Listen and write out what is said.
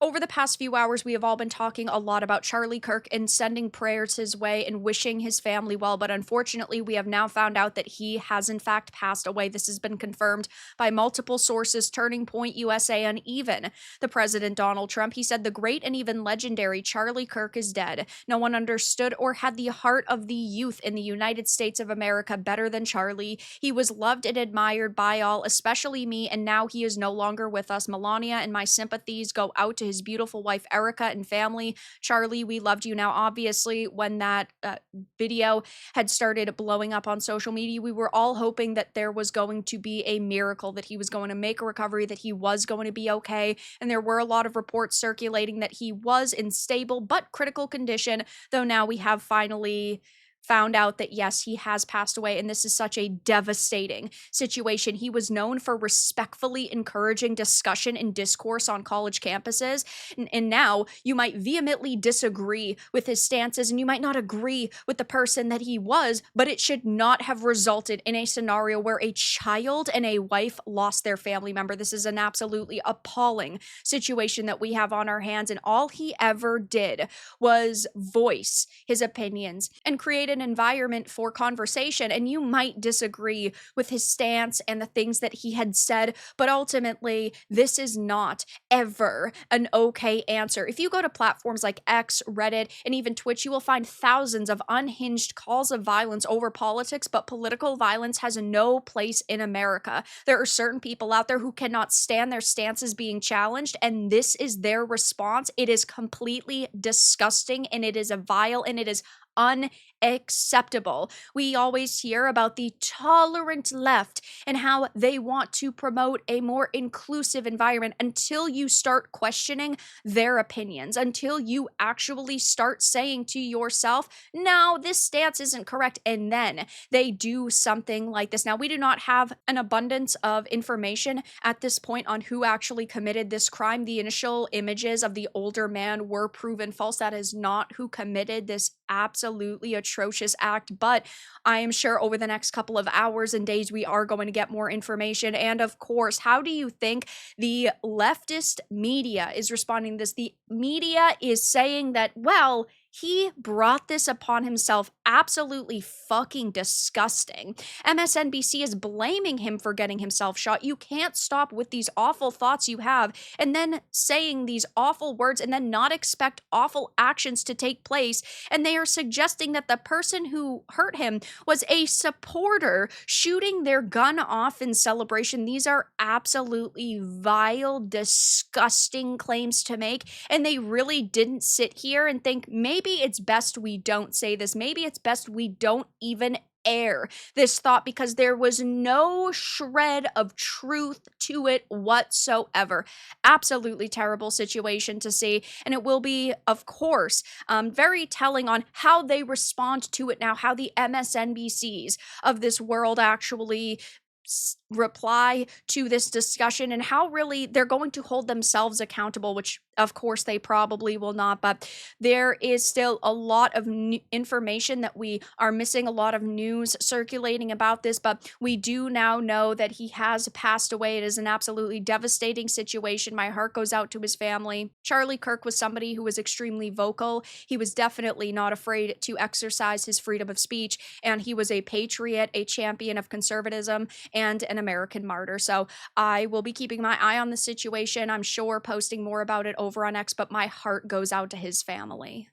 Over the past few hours, we have all been talking a lot about Charlie Kirk and sending prayers his way and wishing his family well. But unfortunately, we have now found out that he has, in fact, passed away. This has been confirmed by multiple sources, Turning Point USA, and even the President Donald Trump. He said the great and even legendary Charlie Kirk is dead. No one understood or had the heart of the youth in the United States of America better than Charlie. He was loved and admired by all, especially me, and now he is no longer with us. Melania and my sympathies go out to his beautiful wife Erica and family. Charlie, we loved you. Now, obviously, when that video had started blowing up on social media, we were all hoping that there was going to be a miracle, that he was going to make a recovery, that he was going to be okay. And there were a lot of reports circulating that he was in stable but critical condition, though now we have finally found out that yes, he has passed away, and this is such a devastating situation. He was known for respectfully encouraging discussion and discourse on college campuses, and now you might vehemently disagree with his stances, and you might not agree with the person that he was, but it should not have resulted in a scenario where a child and a wife lost their family member. This is an absolutely appalling situation that we have on our hands, and all he ever did was voice his opinions and create an environment for conversation. And you might disagree with his stance and the things that he had said, but ultimately, this is not ever an okay answer. If you go to platforms like X, Reddit, and even Twitch, you will find thousands of unhinged calls of violence over politics, but political violence has no place in America. There are certain people out there who cannot stand their stances being challenged, and this is their response. It is completely disgusting, and it is a vile, and it is unacceptable. We always hear about the tolerant left and how they want to promote a more inclusive environment until you start questioning their opinions, until you actually start saying to yourself, no, this stance isn't correct, and then they do something like this. Now, we do not have an abundance of information at this point on who actually committed this crime. The initial images of the older man were proven false. That is not who committed this absolutely atrocious act, but I am sure over the next couple of hours and days we are going to get more information. And of course, how do you think the leftist media is responding to this? The media is saying that, well, he brought this upon himself. Absolutely fucking disgusting. MSNBC is blaming him for getting himself shot. You can't stop with these awful thoughts you have and then saying these awful words and then not expect awful actions to take place. And they are suggesting that the person who hurt him was a supporter shooting their gun off in celebration. These are absolutely vile, disgusting claims to make. And they really didn't sit here and think, maybe it's best we don't say this. Maybe it's best we don't even air this thought, because there was no shred of truth to it whatsoever. Absolutely terrible situation to see, and it will be, of course, very telling on how they respond to it now, how the MSNBCs of this world actually reply to this discussion, and how really they're going to hold themselves accountable, which of course they probably will not. But there is still a lot of information that we are missing, a lot of news circulating about this, but we do now know that he has passed away. It is an absolutely devastating situation. My heart goes out to his family. Charlie Kirk was somebody who was extremely vocal. He was definitely not afraid to exercise his freedom of speech, and he was a patriot, a champion of conservatism, and an American martyr. So I will be keeping my eye on the situation. I'm sure posting more about it over on X, but my heart goes out to his family.